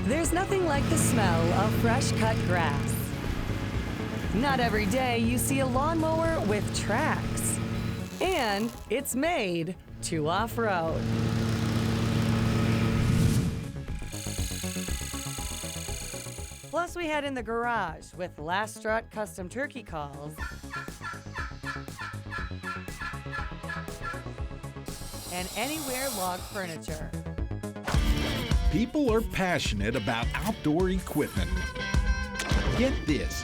There's nothing like the smell of fresh cut grass. Not every day you see a lawnmower with tracks. And it's made to off-road. Plus, we head in the garage with Last Strut custom turkey calls and Anywhere log furniture. People are passionate about outdoor equipment. Get this,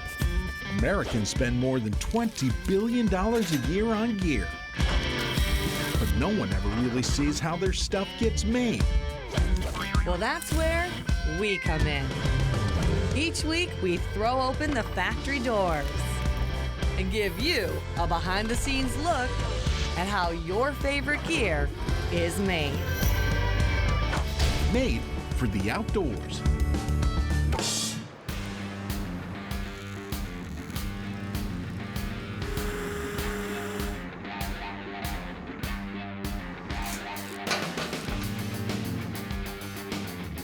Americans spend more than $20 billion a year on gear. But no one ever really sees how their stuff gets made. Well, that's where we come in. Each week, we throw open the factory doors and give you a behind-the-scenes look at how your favorite gear is made. Made for the outdoors.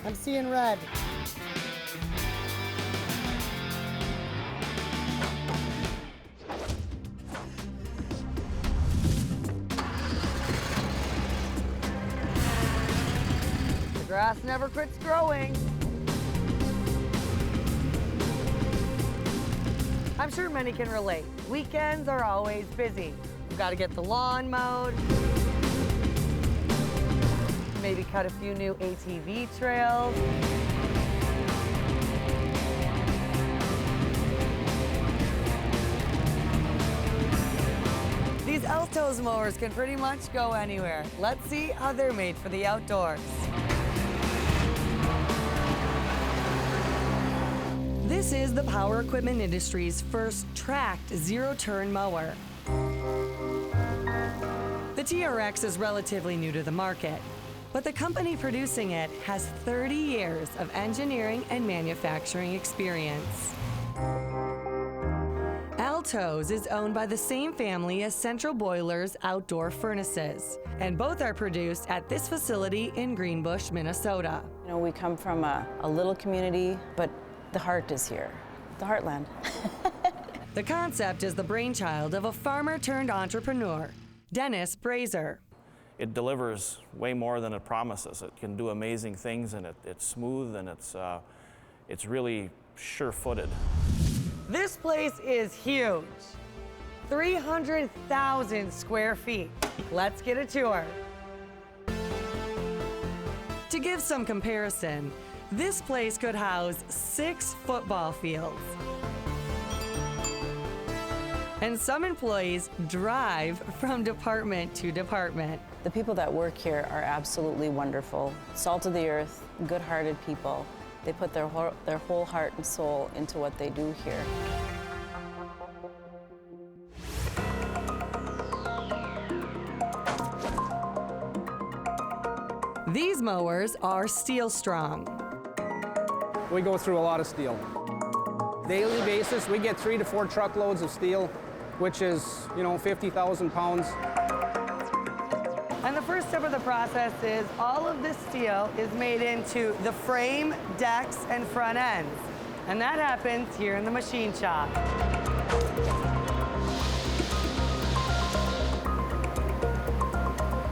I'm seeing red. The grass never quits growing. I'm sure many can relate. Weekends are always busy. We've got to get the lawn mowed, maybe cut a few new ATV trails. These ALTOZ mowers can pretty much go anywhere. Let's see how they're made for the outdoors. This is the power equipment industry's first tracked zero-turn mower. The TRX is relatively new to the market, but the company producing it has 30 years of engineering and manufacturing experience. ALTOZ is owned by the same family as Central Boiler's outdoor furnaces, and both are produced at this facility in Greenbush, Minnesota. You know, we come from a little community, but the heart is here, the heartland. The concept is the brainchild of a farmer-turned-entrepreneur, Dennis Brazier. It delivers way more than it promises. It can do amazing things, and it's smooth, and it's really sure-footed. This place is huge, 300,000 square feet. Let's get a tour. To give some comparison, this place could house 6 football fields. And some employees drive from department to department. The people that work here are absolutely wonderful. Salt of the earth, good-hearted people. They put their whole heart and soul into what they do here. These mowers are steel strong. We go through a lot of steel. Daily basis, we get 3 to 4 truckloads of steel, which is, 50,000 pounds. And the first step of the process is all of this steel is made into the frame, decks, and front ends. And that happens here in the machine shop.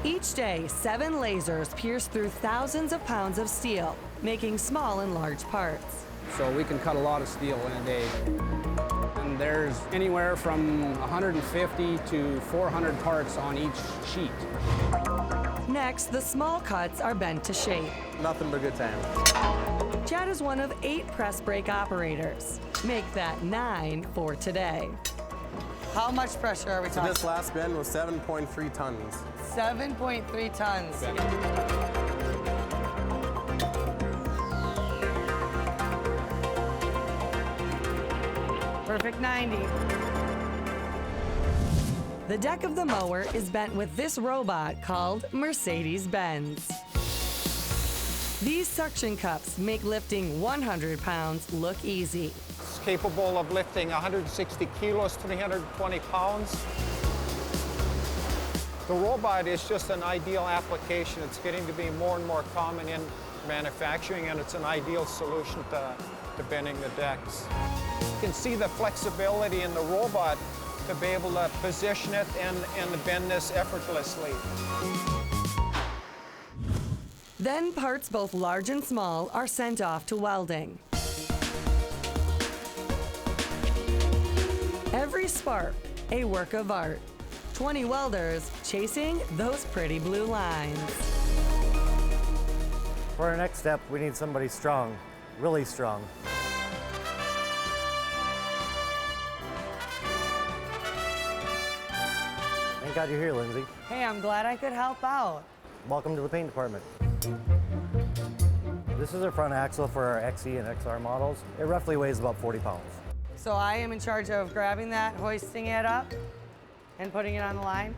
Each day, 7 lasers pierce through thousands of pounds of steel, making small and large parts. So we can cut a lot of steel in a day. And there's anywhere from 150 to 400 parts on each sheet. Next, the small cuts are bent to shape. Nothing but good times. Chad is one of 8 press brake operators. Make that 9 for today. How much pressure are we So talking? this last bend was 7.3 tons. 7.3 tons. Perfect 90. The deck of the mower is bent with this robot called Mercedes-Benz. These suction cups make lifting 100 pounds look easy. It's capable of lifting 160 kilos, 320 pounds. The robot is just an ideal application. It's getting to be more and more common in manufacturing, and it's an ideal solution to bending the decks. You can see the flexibility in the robot to be able to position it and bend this effortlessly. Then parts both large and small are sent off to welding. Every spark, a work of art. 20 welders chasing those pretty blue lines. For our next step, we need somebody strong, really strong. Thank God you're here, Lindsay. Hey, I'm glad I could help out. Welcome to the paint department. This is our front axle for our XE and XR models. It roughly weighs about 40 pounds. So I am in charge of grabbing that, hoisting it up, and putting it on the line.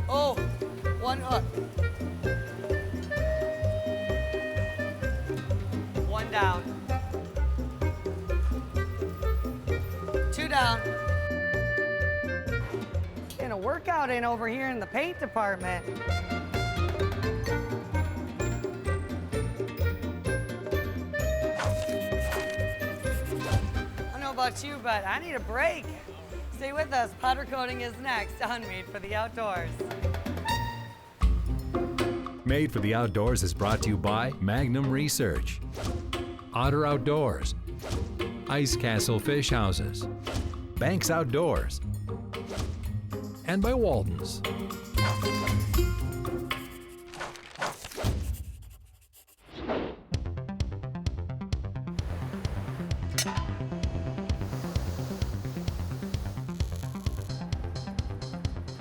Oh, one hook. One down. Two down. Getting a workout in over here in the paint department. I don't know about you, but I need a break. Stay with us. Powder coating is next on Made for the Outdoors. Made for the Outdoors is brought to you by Magnum Research, Otter Outdoors, Ice Castle Fish Houses, Banks Outdoors, and by Walden's.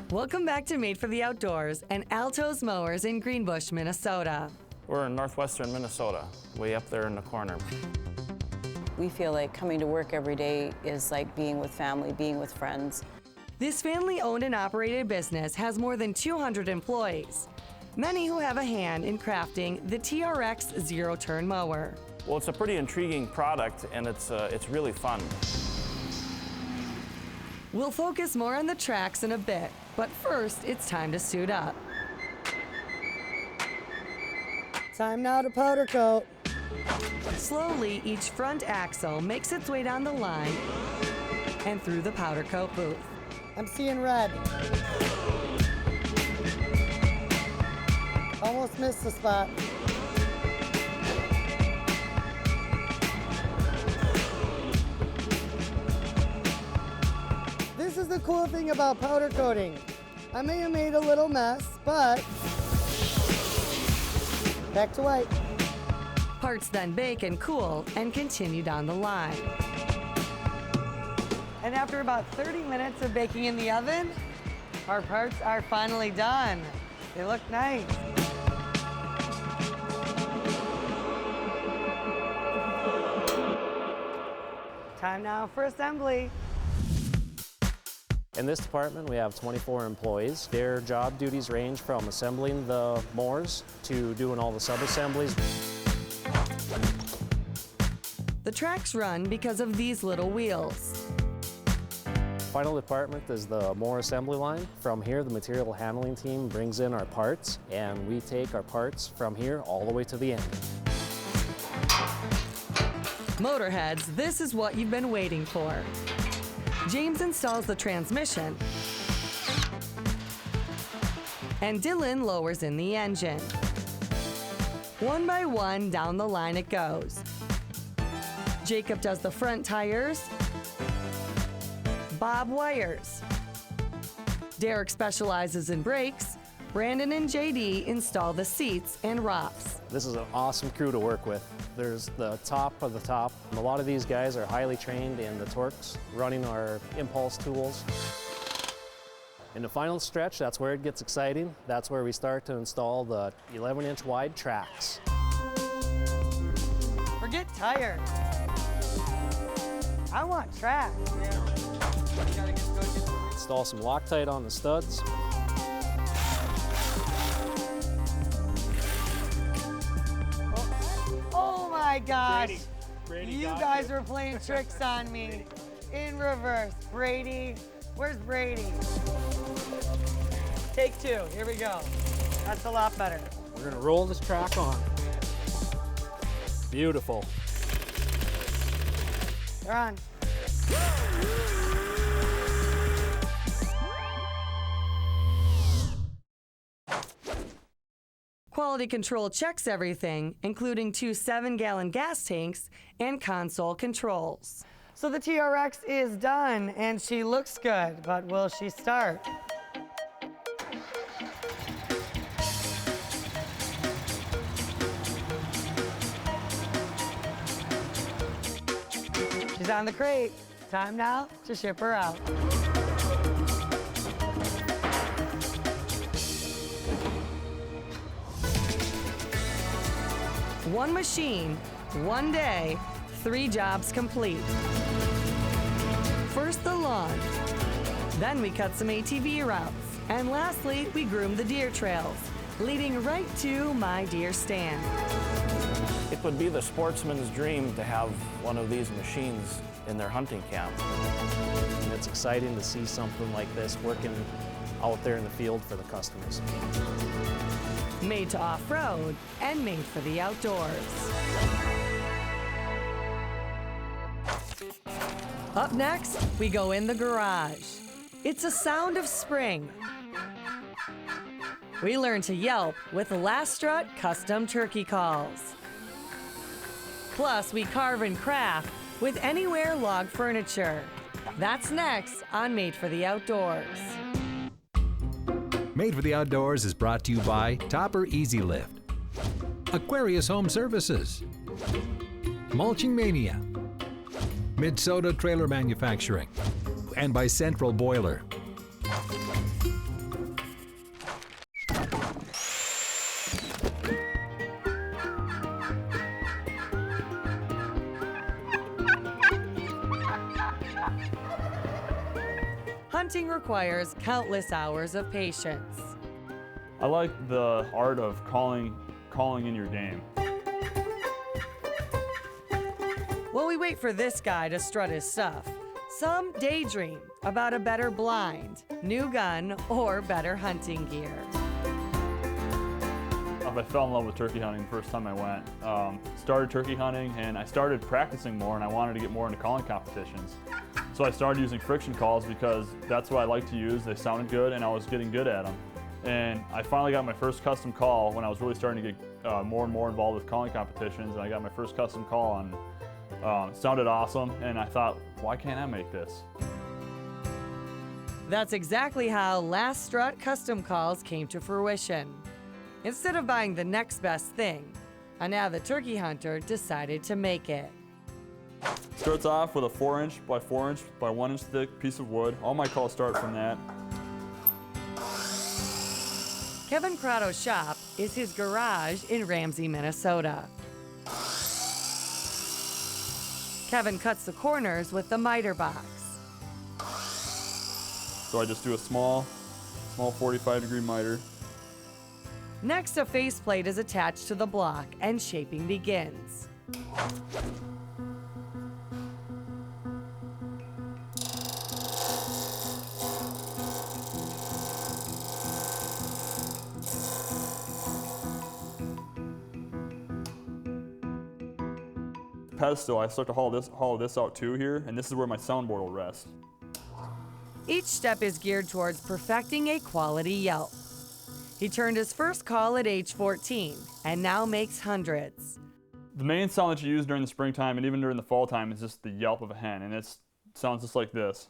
Welcome back to Made for the Outdoors and ALTOZ Mowers in Greenbush, Minnesota. We're in northwestern Minnesota, way up there in the corner. We feel like coming to work every day is like being with family, being with friends. This family-owned and operated business has more than 200 employees, many who have a hand in crafting the TRX zero-turn mower. Well, it's a pretty intriguing product, and it's really fun. We'll focus more on the tracks in a bit, but first it's time to suit up. Time now to powder coat. Slowly, each front axle makes its way down the line and through the powder coat booth. I'm seeing red. Almost missed the spot. This is the cool thing about powder coating. I may have made a little mess, but back to white. Parts then bake and cool and continue down the line. And after about 30 minutes of baking in the oven, our parts are finally done. They look nice. Time now for assembly. In this department, we have 24 employees. Their job duties range from assembling the mowers to doing all the sub-assemblies. The tracks run because of these little wheels. Final department is the mower assembly line. From here, the material handling team brings in our parts, and we take our parts from here all the way to the end. Motorheads, this is what you've been waiting for. James installs the transmission, and Dylan lowers in the engine. One by one, down the line it goes. Jacob does the front tires, Bob wires. Derek specializes in brakes, Brandon and JD install the seats and ROPs. This is an awesome crew to work with. There's the top of the top. A lot of these guys are highly trained in the torques, running our impulse tools. In the final stretch, that's where it gets exciting. That's where we start to install the 11-inch wide tracks. Forget tires. I want tracks. Install some Loctite on the studs. Oh my gosh. You guys are playing tricks on me. In reverse. Brady. Where's Brady? Take two. Here we go. That's a lot better. We're gonna roll this track on. Beautiful. They're on. Quality control checks everything, including 2 7-gallon gas tanks and console controls. So the TRX is done, and she looks good, but will she start? She's on the crate. Time now to ship her out. One machine, one day, 3 jobs complete. First the lawn, then we cut some ATV routes, and lastly we groom the deer trails, leading right to my deer stand. It would be the sportsman's dream to have one of these machines in their hunting camp. And it's exciting to see something like this working out there in the field for the customers. Made to off-road and made for the outdoors. Up next, we go in the garage. It's a sound of spring. We learn to yelp with Last Strut custom turkey calls. Plus, we carve and craft with Anywhere log furniture. That's next on Made for the Outdoors. Made for the Outdoors is brought to you by Topper Easy Lift, Aquarius Home Services, Mulching Mania, Minnesota Trailer Manufacturing, and by Central Boiler. Hunting requires countless hours of patience. I like the art of calling in your game. While we wait for this guy to strut his stuff, some daydream about a better blind, new gun, or better hunting gear. I fell in love with turkey hunting the first time I went. Started turkey hunting and I started practicing more and I wanted to get more into calling competitions. So I started using friction calls because that's what I like to use. They sounded good and I was getting good at them. And I finally got my first custom call when I was really starting to get more and more involved with calling competitions, and I got my first custom call and it sounded awesome, and I thought, why can't I make this? That's exactly how Last Strut custom calls came to fruition. Instead of buying the next best thing, an avid turkey hunter decided to make it. Starts off with a 4-inch by 4-inch by 1-inch thick piece of wood. All my calls start from that. Kevin Crotto's shop is his garage in Ramsey, Minnesota. Kevin cuts the corners with the miter box. So I just do a small 45-degree miter. Next, a faceplate is attached to the block and shaping begins. Pedestal, I start to hollow this out too here, and this is where my soundboard will rest. Each step is geared towards perfecting a quality yelp. He turned his first call at age 14 and now makes hundreds. The main sound that you use during the springtime and even during the fall time is just the yelp of a hen, and it sounds just like this.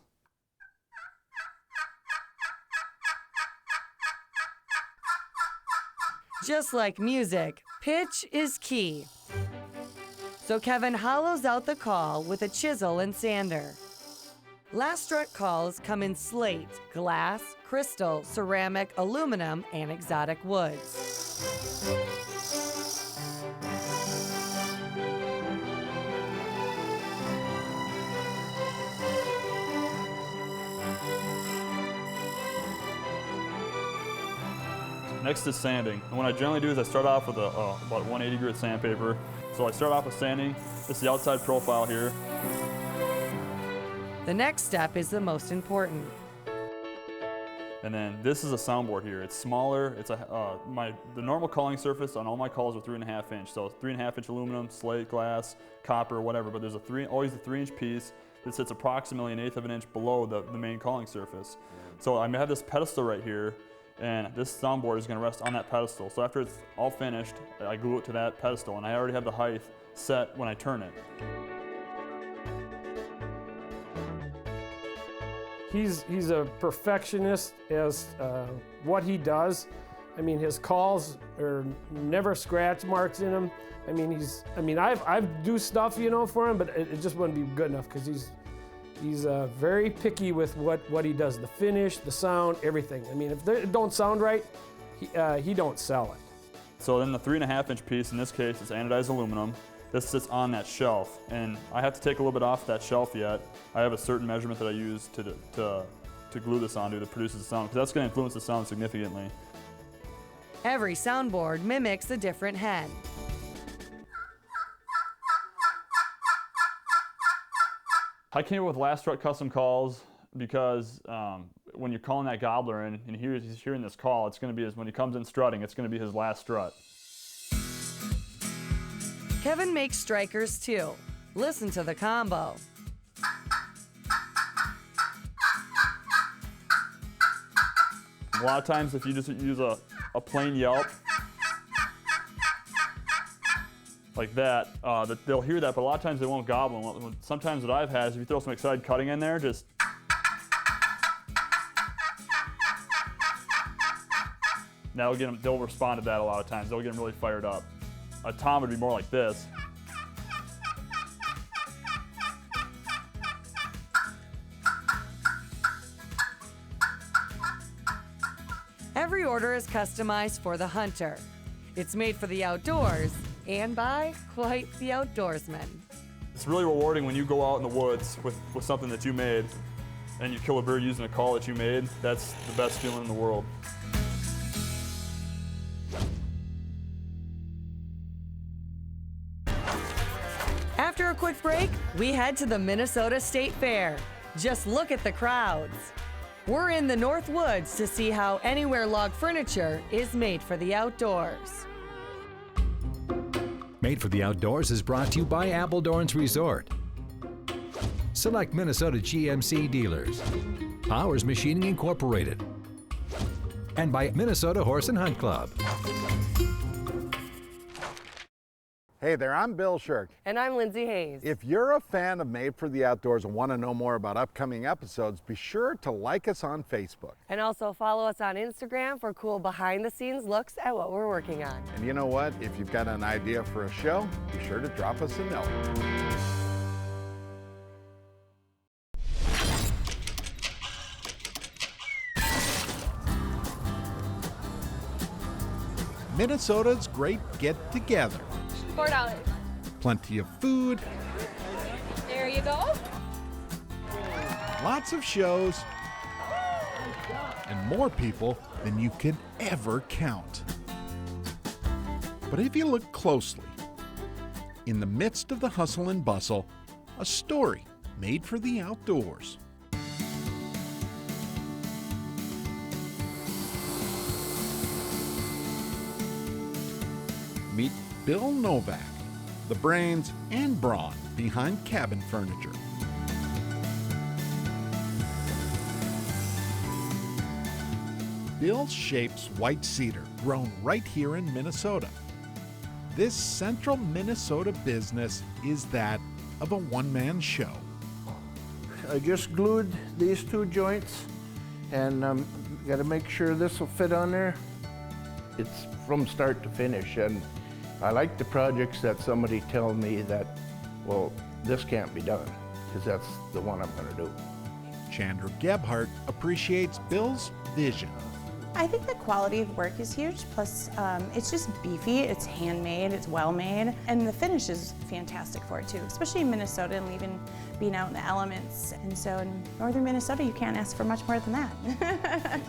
Just like music, pitch is key. So Kevin hollows out the call with a chisel and sander. Last Strut calls come in slate, glass, crystal, ceramic, aluminum, and exotic woods. Next is sanding, and what I generally do is I start off with about 180 grit sandpaper. So I start off with sanding. This is the outside profile here. The next step is the most important. And then this is a soundboard here. It's smaller. It's the normal calling surface on all my calls are 3.5 inch. So 3.5 inch aluminum, slate, glass, copper, whatever. But there's always a 3 inch piece that sits approximately 1/8 of an inch below the main calling surface. So I have this pedestal right here, and this soundboard is going to rest on that pedestal. So after it's all finished, I glue it to that pedestal, and I already have the height set when I turn it. He's a perfectionist as what he does. I mean, his calls are never scratch marks in them. I mean, I've do stuff, you know, for him, but it just wouldn't be good enough because he's very picky with what he does, the finish, the sound, everything. I mean, if it don't sound right, he don't sell it. So then the 3.5 inch piece, in this case, is anodized aluminum. This sits on that shelf, and I have to take a little bit off that shelf yet. I have a certain measurement that I use to glue this onto that produces the sound, because that's going to influence the sound significantly. Every soundboard mimics a different hen. I came up with last strut custom calls because when you're calling that gobbler and he's hearing this call, it's going to be when he comes in strutting, it's going to be his last strut. Kevin makes strikers too. Listen to the combo. A lot of times if you just use a plain yelp like that, they'll hear that, but a lot of times they won't gobble. Sometimes what I've had is if you throw some excited cutting in there, just that'll get them, they'll respond to that a lot of times. They'll get them really fired up. A tom would be more like this. Every order is customized for the hunter. It's made for the outdoors and by quite the outdoorsman. It's really rewarding when you go out in the woods with something that you made and you kill a bird using a call that you made. That's the best feeling in the world. After a quick break, we head to the Minnesota State Fair. Just look at the crowds. We're in the North Woods to see how Anywhere log furniture is made for the outdoors. Made for the Outdoors is brought to you by Appledorn's Resort. Select Minnesota GMC dealers. Powers Machining Incorporated. And by Minnesota Horse and Hunt Club. Hey there, I'm Bill Shirk. And I'm Lindsay Hayes. If you're a fan of Made for the Outdoors and want to know more about upcoming episodes, be sure to like us on Facebook. And also follow us on Instagram for cool behind-the-scenes looks at what we're working on. And you know what? If you've got an idea for a show, be sure to drop us a note. Minnesota's great get-together. $4. Plenty of food. There you go. Lots of shows. And more people than you can ever count. But if you look closely, in the midst of the hustle and bustle, a story made for the outdoors. Meet Bill Novak, the brains and brawn behind cabin furniture. Bill shapes white cedar, grown right here in Minnesota. This central Minnesota business is that of a one-man show. I just glued these two joints and got to make sure this will fit on there. It's from start to finish, and I like the projects that somebody tells me that, well, this can't be done, because that's the one I'm going to do. Chandra Gebhardt appreciates Bill's vision. I think the quality of work is huge, plus it's just beefy, it's handmade, it's well made, and the finish is fantastic for it too, especially in Minnesota and even being out in the elements. And so in northern Minnesota, you can't ask for much more than that.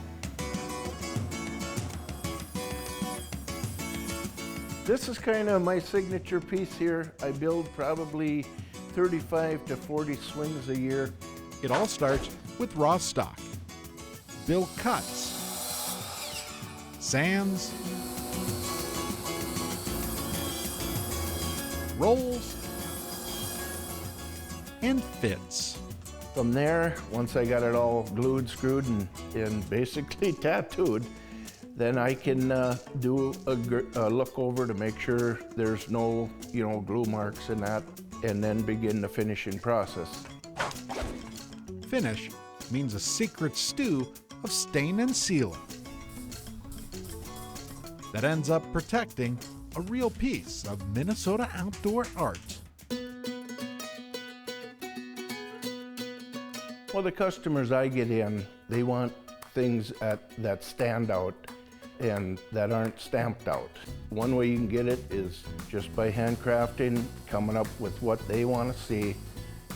This is kind of my signature piece here. I build probably 35 to 40 swings a year. It all starts with raw stock. Bill cuts, sands, rolls, and fits. From there, once I got it all glued, screwed, and basically tattooed, then I can do a look over to make sure there's no, glue marks in that, and then begin the finishing process. Finish means a secret stew of stain and sealing that ends up protecting a real piece of Minnesota outdoor art. Well, the customers I get in, they want things that stand out and that aren't stamped out. One way you can get it is just by handcrafting, coming up with what they want to see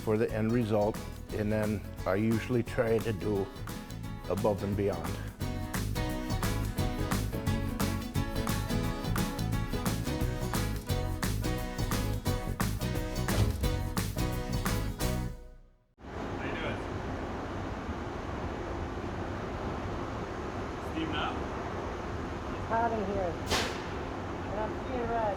for the end result, and then I usually try to do above and beyond. Hot in here. And I'm seeing red.